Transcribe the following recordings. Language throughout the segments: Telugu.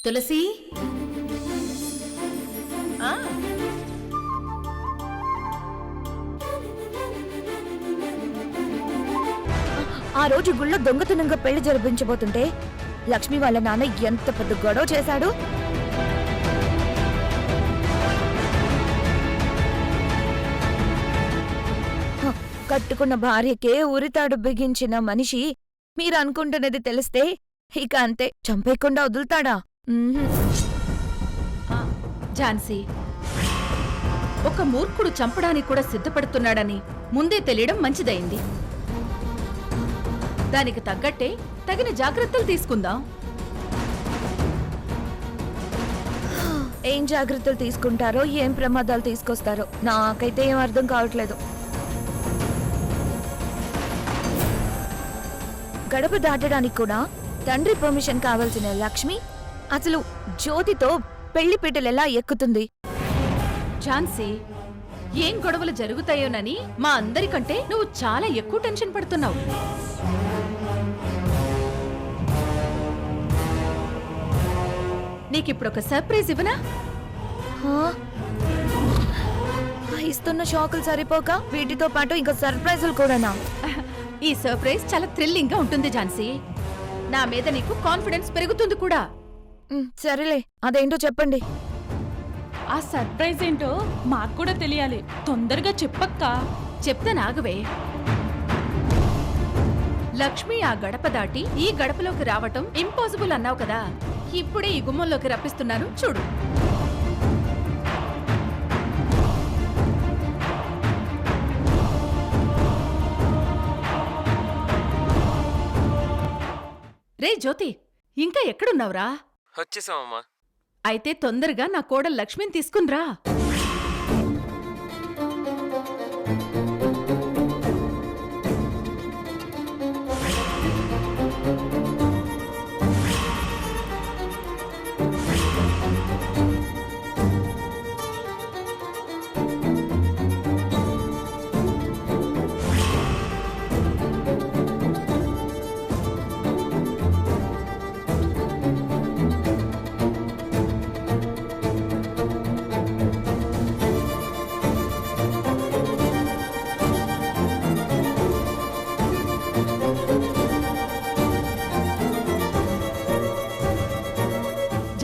తులసి ఆ రోజు గుళ్ళో దొంగతనంగా పెళ్లి జరిపించబోతుంటే లక్ష్మి వాళ్ళ నాన్న ఎంత పెద్ద గొడవ చేశాడు. కట్టుకున్న భార్యకే ఉరితాడు బిగించిన మనిషి మీరు అనుకుంటున్నది తెలిస్తే ఇక అంతే, చంపేయకుండా వదులుతాడా? ఝాన్సీ, ఒక మూర్ఖుడు చంపడానికి కూడా సిద్ధపడుతున్నాడని ముందే తెలియడం మంచిదైంది. దానికి తగ్గట్టే తగిన జాగ్రత్తలు తీసుకుందాం. ఏం జాగ్రత్తలు తీసుకుంటారో, ఏం ప్రమాదాలు తీసుకొస్తారో నాకైతే ఏం అర్థం కావట్లేదు. గడప దాటడానికి కూడా తండ్రి పర్మిషన్ కావాల్సిన లక్ష్మి అసలు జ్యోతితో పెళ్లి పీటలెలా ఎక్కుతుంది? ఝాన్సీ, ఏం గొడవలు జరుగుతాయోనని మా అందరికంటే నువ్వు చాలా ఎక్కువ టెన్షన్ పడుతున్నావు. నీకిప్పుడొక సర్ప్రైజ్ ఇవ్వనా? ఇస్తున్న షాకులు సరిపోక వీటితో పాటు ఇంకా సర్ప్రైజులు కూడానా? ఈ సర్ప్రైజ్ చాలా థ్రిల్లింగ్ గా ఉంటుంది ఝాన్సీ. నా మీద నీకు కాన్ఫిడెన్స్ పెరుగుతుంది కూడా. సరేలే, అదేంటో చెప్పండి. ఆ సర్ప్రైజ్ ఏంటో మాకు కూడా తెలియాలి, తొందరగా చెప్పక్కా. చెప్తా నాగవే. లక్ష్మి ఆ గడప దాటి ఈ గడపలోకి రావటం ఇంపాసిబుల్ అన్నావు కదా, ఇప్పుడే ఈ గుమ్మంలోకి రప్పిస్తున్నాను చూడు. రే జ్యోతి, ఇంకా ఎక్కడున్నావురా? వచ్చేసామమ్మా. అయితే తొందరగా నా కోడలు లక్ష్మిని తీసుకునిరా.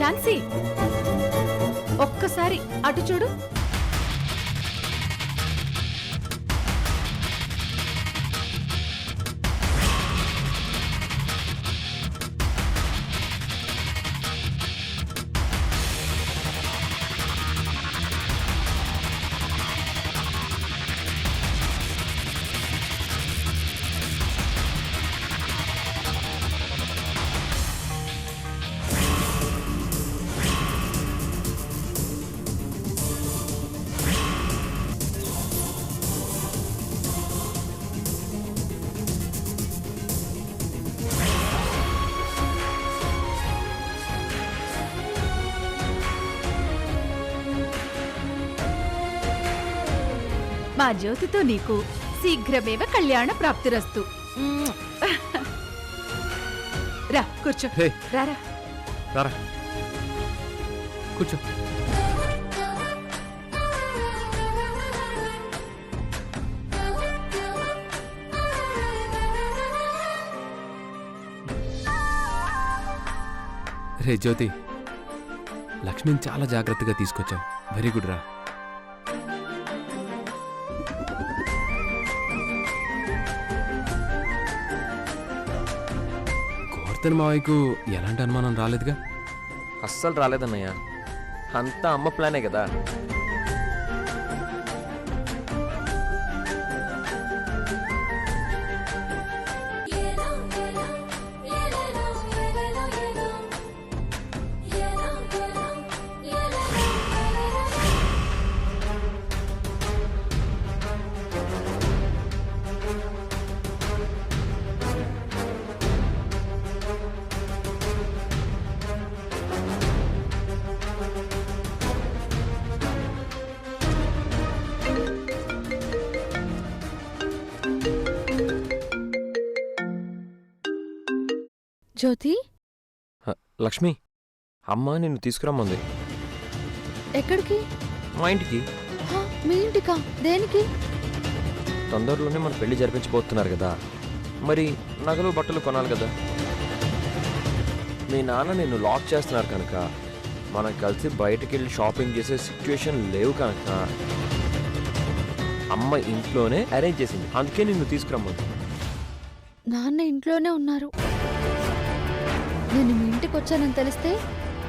ఝాన్సీ, ఒక్కసారి అటు చూడు. మా జ్యోతితో నీకు శీఘ్రమేవ కళ్యాణ ప్రాప్తిరస్తు. రా కూర్చో. రారా రారా కూర్చో. రే జ్యోతి, లక్ష్మిని చాలా జాగ్రత్తగా తీసుకొచ్చావు. వెరీ గుడ్ రా. గోవర్ధన్ మావయ్యకు ఎలాంటి అనుమానం రాలేదుగా? అస్సలు రాలేదన్నయ్య, అంతా అమ్మ ప్లానే కదా. జ్యోతి, లక్ష్మి, అమ్మ నిన్ను తీసుకురమ్మంది ఎక్కడికి? మా ఇంటికి. హా, మీ ఇంటికా? దేనికి? తొందరలోనే మన పెళ్లి జరిపించబోతున్నారు కదా, మరి నగలు బట్టలు కొనాలి కదా. మీ నాన్న నిన్ను లాక్ చేస్తున్నారు కనుక మనం కలిసి బయటకు వెళ్ళి షాపింగ్ చేసే సిచ్యువేషన్ లేవు కనుక అమ్మ ఇంట్లోనే అరేంజ్ చేసింది, అందుకే నిన్ను తీసుకురమ్మంది. నాన్న ఇంట్లోనే ఉన్నారు. నేను మీ ఇంటికి వచ్చానని తెలిస్తే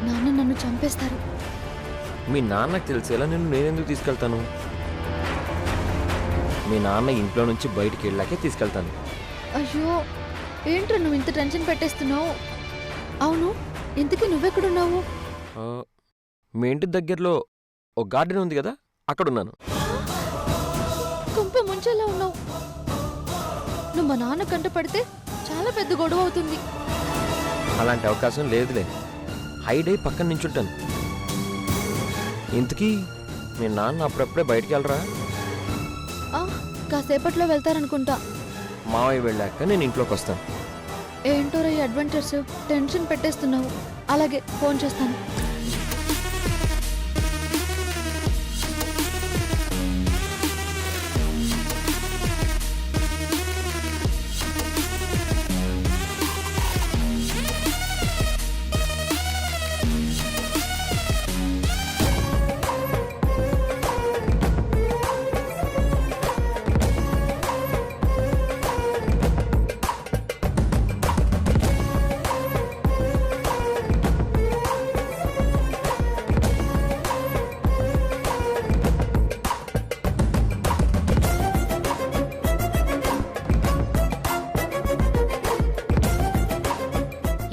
నాన్న నన్ను చంపేస్తారు. మీ నాన్నకు తెలిసేలా నిన్ను నేనెందుకు తీసుకెళ్తాను? మీ నాన్న ఇంట్లో నుంచి బయటికి వెళ్ళాకే తీసుకెళ్తాను. అయ్యో, ఏంట్రా నువ్వు ఇంత టెన్షన్ పెట్టేస్తున్నావు? అవును, ఇంతకీ నువ్వెక్కడున్నావు? ఆ, మీ ఇంటి దగ్గరలో ఒక గార్డెన్ ఉంది కదా, అక్కడున్నాను. కుంప ముంచేలా ఉన్నావు. నువ్వు మా నాన్న కంట పడితే చాలా పెద్ద గొడవ అవుతుంది. అలాంటి అవకాశం లేదులే, హైడ్ అయి పక్కన నించుంటాను. ఇంతకీ మీ నాన్న అప్పుడప్పుడే బయటికి వెళ్ళరా? ఆ, కాసేపట్లో వెళ్తారనుకుంటా. మావయ్య వెళ్ళాక నేను ఇంట్లోకి వస్తాను. ఏంటోరా ఈ అడ్వెంచర్స్, టెన్షన్ పెట్టేస్తున్నావు. అలాగే, ఫోన్ చేస్తాను.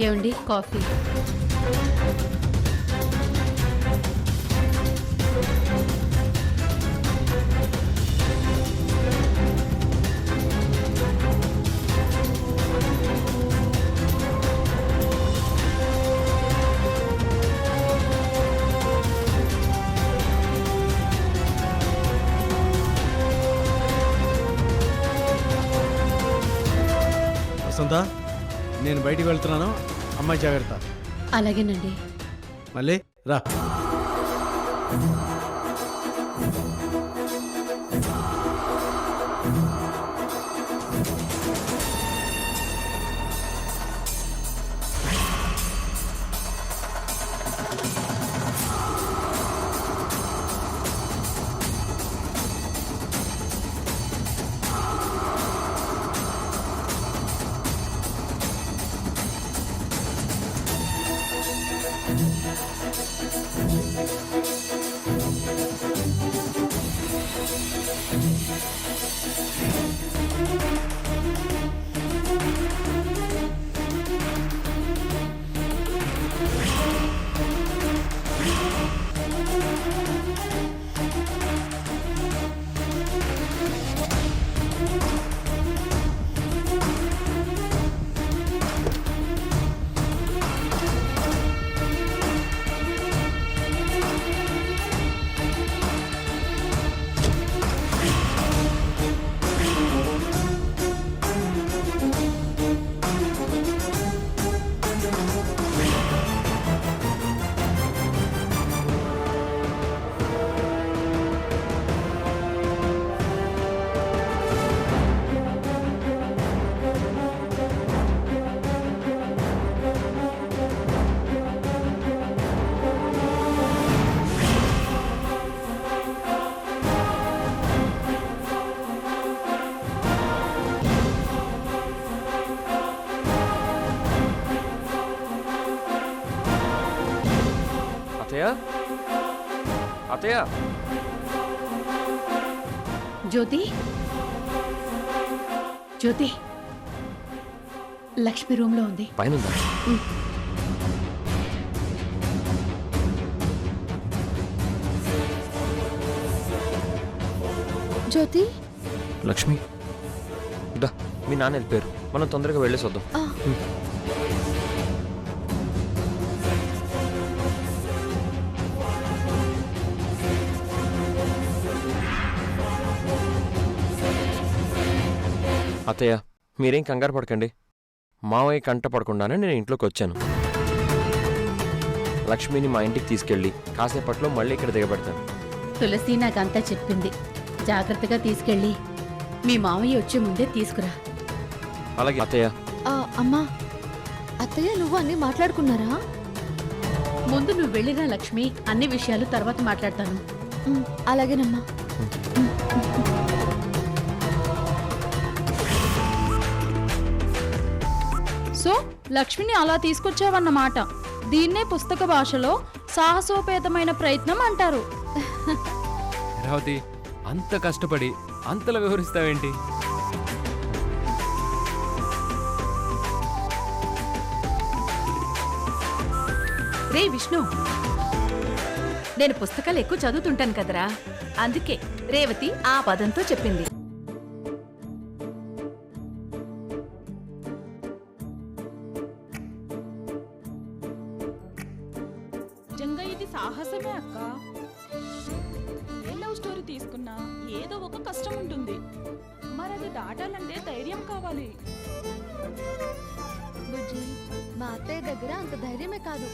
ఏమండి, కాఫీ? వసంత, నేను బయటికి వెళ్తున్నాను, అమ్మాయి జాగ్రత్త. అలాగేనండి. మళ్ళీ రా. అత్తయ్య, జ్యోతి, జ్యోతి, లక్ష్మి రూమ్ లో ఉంది. పైన ఉందా? జ్యోతి, లక్ష్మి, దా, మీ నాన్న వెళ్ళిపోయారు, మనం తొందరగా వెళ్ళేసి వద్దాం. ఆ, అత్తయ్య, మీరేం కంగారు పడకండి, మావయ్య కంట పడకుండానే నేను ఇంట్లోకి వచ్చాను. లక్ష్మిని మా ఇంటికి తీసుకెళ్ళి కాసేపట్లో మళ్ళీ ఇక్కడ దిగబెడతాను. తులసి నాకంతా చెప్పింది. జాగ్రత్తగా తీసుకెళ్ళి మీ మామయ్య వచ్చే ముందే తీసుకురా. అలాగే అత్తయ్య. అమ్మా అత్తయ్య నువ్వు అన్ని మాట్లాడుకున్నారా? ముందు నువ్వు వెళ్ళిరా లక్ష్మి, అన్ని విషయాలు తర్వాత మాట్లాడతాను. అలాగేనమ్మా. సో లక్ష్మిని అలా తీసుకొచ్చావన్నమాట. దీన్నే పుస్తక భాషలో సాహసోపేతమైన ప్రయత్నం అంటారు. రేవతి, అంత కష్టపడి అంతలా వివరిస్తావేంటి? రే విష్ణు, నేను పుస్తకాలు ఎక్కువ చదువుతుంటాను కదరా, అందుకే రేవతి ఆ పదంతో చెప్పింది. నిజంగా ఇది సాహసమే అక్క. ఏ లవ్ స్టోరీ తీసుకున్నా ఏదో ఒక కష్టం ఉంటుంది. మరి అది దాటాలంటే ధైర్యం కావాలి. బుజ్జి, మా అత్తయ్య దగ్గర అంత ధైర్యమే కాదు,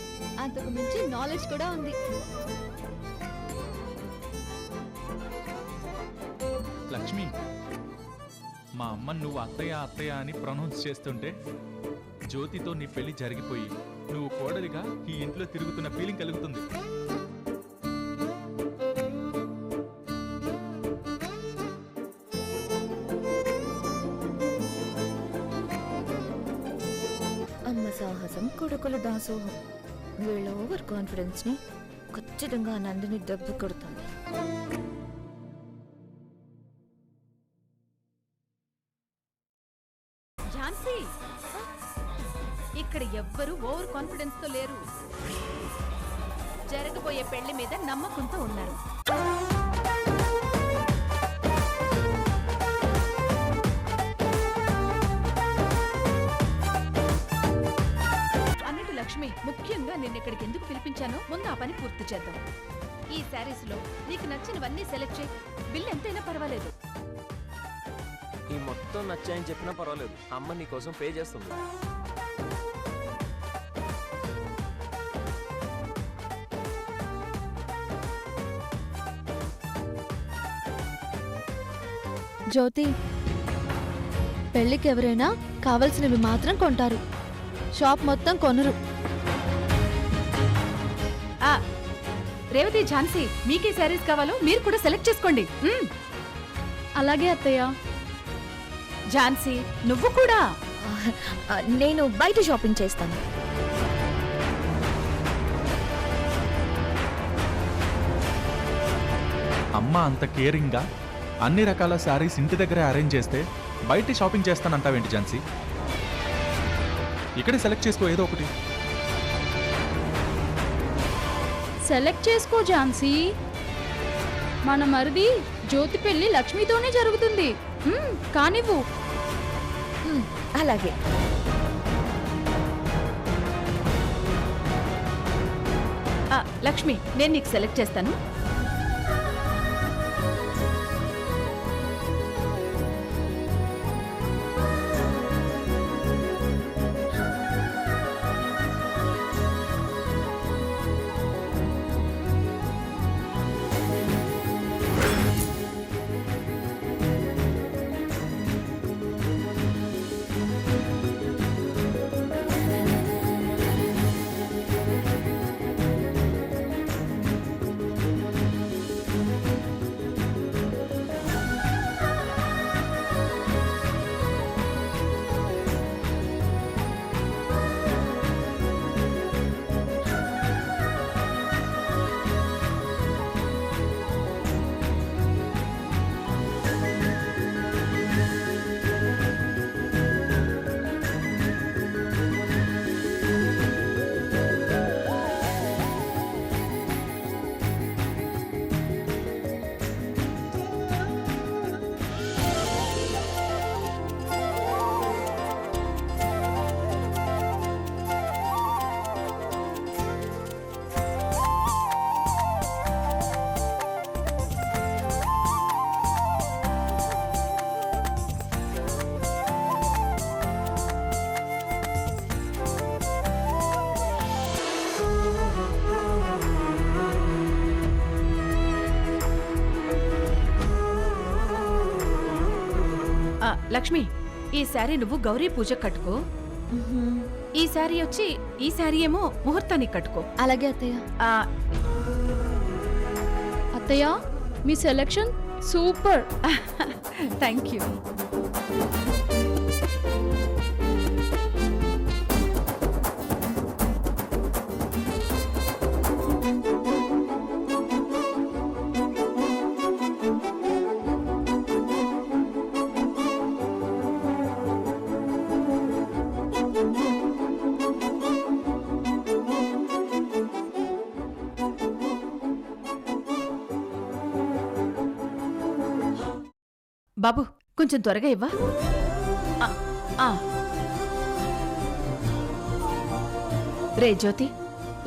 అంతకు మించి నాలెడ్జ్ కూడా ఉంది. లక్ష్మి, మా అమ్మ నువ్వు అత్తయ్య అత్తయ్య అని ప్రొనౌన్స్ చేస్తుంటే జ్యోతితో నీ పెళ్లి జరిగిపోయి నువ్వు కోడలిగా ఈ ఇంట్లో తిరుగుతున్న ఫీలింగ్ కలుగుతుంది. అమ్మ సాహసం, కొడుకుల దాసోహం. వీళ్ళ ఓవర్ కాన్ఫిడెన్స్ ని ఖచ్చితంగా నందిని దెబ్బ కొడుతుంది. ఝాన్సీ, ఇక్కడ ఎవ్వరూ ఓవర్ కాన్ఫిడెన్స్ తో లేరు. జరగబోయే పెళ్లి మీద నమ్మకంతో ఉన్నారు. అన్నట్టు లక్ష్మి, ముఖ్యంగా నిన్న ఇక్కడికి ఎందుకు పిలిపించానో ముందు ఆ పని పూర్తి చేద్దాం. ఈ శారీస్ లో నీకు నచ్చినవన్నీ సెలెక్ట్ చేయి. బిల్ ఎంతైనా పర్వాలేదు. ఈ మొత్తం నచ్చాయని చెప్పినా పర్వాలేదు, అమ్మ నీ కోసం పే చేస్తుంది. జ్యోతి, పెళ్లికి ఎవరైనా కావలసినవి మాత్రం కొంటారు, షాప్ మొత్తం కొనరు. ఆ రేవతి, ఝాన్సీ, మీకే శారీస్ కావాలో మీరు కూడా సెలెక్ట్ చేసుకోండి. అలాగే అత్తయ్య. ఝాన్సీ, నువ్వు కూడా. నేను బయట షాపింగ్ చేస్తాను. అమ్మ అంత కేరింగ్గా అన్ని రకాల శారీస్ ఇంటి దగ్గరే అరేంజ్ చేస్తే బయట షాపింగ్ చేస్తానంటావేంటి ఝాన్సీ? ఇక్కడే సెలెక్ట్ చేసుకో ఏదో ఒకటి. సెలెక్ట్ చేసుకో ఝాన్సీ. మన మరిది జ్యోతి పెళ్లి లక్ష్మితోనే జరుగుతుంది. కానివ్వు. అలాగే. లక్ష్మి, నేను నీకు సెలెక్ట్ చేస్తాను. లక్ష్మి, ఈ శారీ నువ్వు గౌరీ పూజ కట్టుకో. ఈ శారీ వచ్చి, ఈ శారీ ఏమో ముహూర్తానికి కట్టుకో. అలాగే అత్తయ్య. ఆ, అత్తయ్య మీ సెలెక్షన్ సూపర్. Thank you. బాబు, కొంచెం త్వరగా ఇవ్వా. ఆ, ఆ. రే జ్యోతి,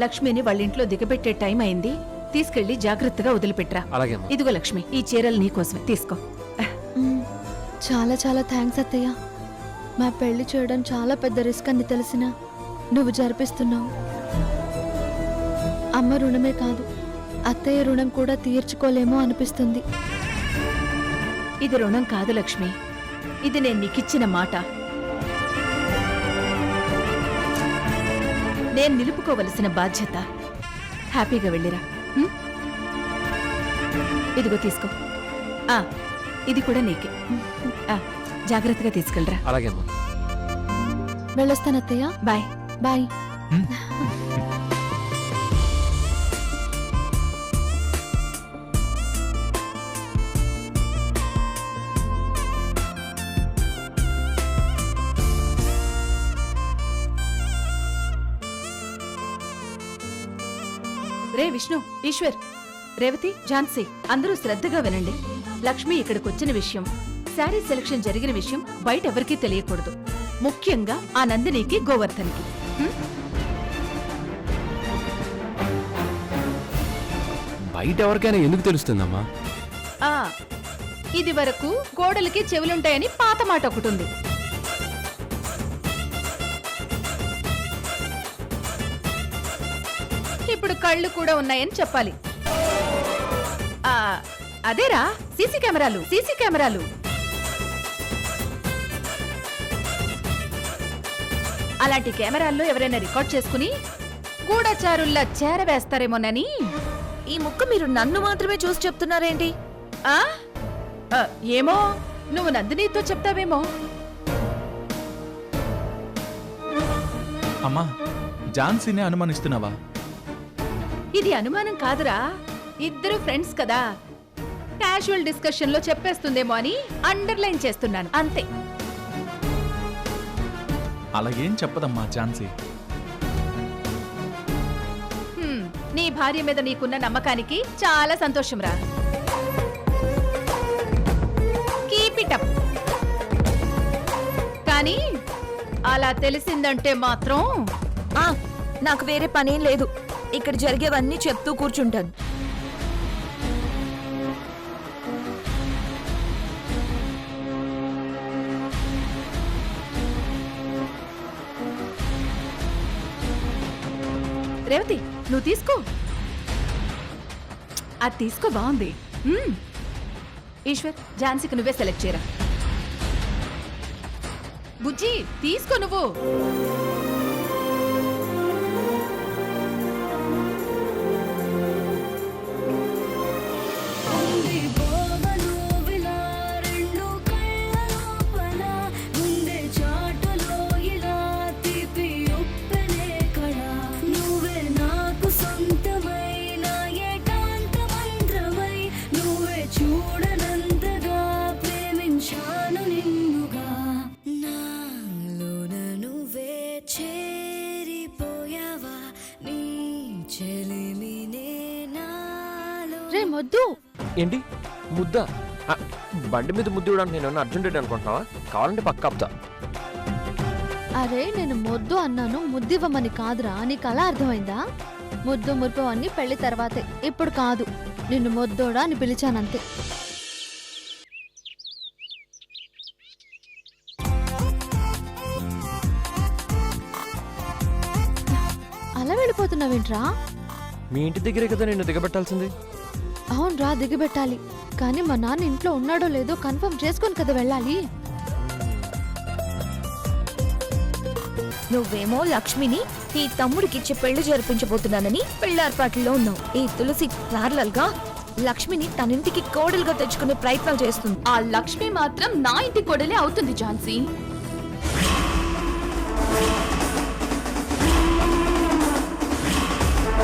లక్ష్మిని వాళ్ళింట్లో దిగబెట్టే టైం అయింది. తీసుకెళ్లి జాగ్రత్తగా వదిలిపెట్రా. అలాగే అమ్మా. ఇదిగో లక్ష్మి, ఈ చీరలు నీకోసమే, తీసుకో. చాలా చాలా థ్యాంక్స్ అత్తయ్య. మా పెళ్లి చేయడం చాలా పెద్ద రిస్క్ అని తెలిసిన నువ్వు జరిపిస్తున్నావు. అమ్మ రుణమే కాదు, అత్తయ్య రుణం కూడా తీర్చుకోలేమో అనిపిస్తుంది. ఇది రుణం కాదు లక్ష్మి, ఇది నేను నీకిచ్చిన మాట. నేను నిలుపుకోవలసిన బాధ్యత. హ్యాపీగా వెళ్ళిరా. హ్మ్? ఇదిగో తీసుకో. ఆ, ఇది కూడా నీకే. ఆ, జాగ్రత్తగా తీసుకెళ్ళరా. అలాగే అమ్మా. వెళ్ళొస్తాను అత్తయ్య. బాయ్. బాయ్. రే విష్ణు, ఈశ్వర్, రేవతి, ఝాన్సీ అందరూ శ్రద్ధగా వినండి. లక్ష్మి ఇక్కడికొచ్చిన విషయం, శారీ సెలక్షన్ జరిగిన విషయం బయట ఎవరికీ తెలియకూడదు. ముఖ్యంగా ఆ నందినికి, గోవర్ధన్కి. హ్మ్? బయట ఎవరికైనా ఎందుకు తెలుస్తుందమ్మా? ఆ, ఇది వరకు కోడలికి చెవులుంటాయని పాత మాట ఒకటి ఉంది. ఇప్పుడు కళ్ళు కూడా ఉన్నాయని చెప్పాలి. ఆ, అదేరా, సీసీ కెమెరాలు, సీసీ కెమెరాలు. అలాంటి కెమెరాల్లో ఎవరైనా రికార్డ్ చేసుకుని గూఢచారుల్లా చేరవేస్తారేమోనని. ఈ ముక్క మీరు నన్ను మాత్రమే చూసి చెప్తున్నారేంటి? ఆ? ఆ, ఏమో, నువ్వు నందినితో చెప్తావేమో. అమ్మా, ఝాన్సీనే అనుమానిస్తున్నావా? ఇది అనుమానం కాదురా, ఇద్దరు ఫ్రెండ్స్ కదా, క్యాజువల్ డిస్కషన్ లో చెప్పేస్తుందేమో అని అండర్లైన్ చేస్తున్నాను, అంతే. అలాగేం చెప్పదమ్మా ఝాన్సీ. నీ భార్య మీద నీకున్న నమ్మకానికి చాలా సంతోషం రా. Keep it up. కానీ అలా తెలిసిందంటే మాత్రం నాకు వేరే పనేం లేదు. ఇక్కడ జరిగేవన్నీ చెప్తూ కూర్చుంటాను. రేవతి, నువ్వు తీసుకో. అది తీసుకో, బాగుంది. ఈశ్వర్, ఝాన్సీకి నువ్వే సెలెక్ట్ చేయరా. బుజ్జి, తీసుకో నువ్వు. రే మొద్దు, ఏంటి ముద్ద? ఆ, బండి మీద ముద్దు ఇవ్వడానికి నేను అర్జెంట్ అనుకుంటున్నావా? కావాలంటే పక్క ఆపుతా. అరే నేను మొద్దు అన్నాను, ముద్దివ్వమని కాదురా. నీకు అలా అర్థమైందా? ముద్దు మురుపు అన్ని పెళ్లి తర్వాతే, ఇప్పుడు కాదు. నిన్ను మొద్దోడా అని పిలిచానంతే. అలా వెళ్ళిపోతున్నావేంట్రా? మీ ఇంటి దగ్గరే కదా నేను దిగబెట్టాల్సింది. అవునరా, దిగబెట్టాలి. కానీ మా నాన్న ఇంట్లో ఉన్నాడో లేదో కన్ఫర్మ్ చేసుకొని కదా వెళ్ళాలి. నువ్వేమో లక్ష్మిని నీ తమ్ముడికిచ్చి పెళ్లి జరిపించబోతున్నానని పెళ్లార్పాట్లలో ఉన్నావు. ఈ తులసి ప్యారలల్ గా లక్ష్మిని తనింటికి కోడలుగా తెచ్చుకునే ప్రయత్నాలు చేస్తుంది. ఆ లక్ష్మి మాత్రం నా ఇంటి కోడలే అవుతుంది ఝాన్సీ.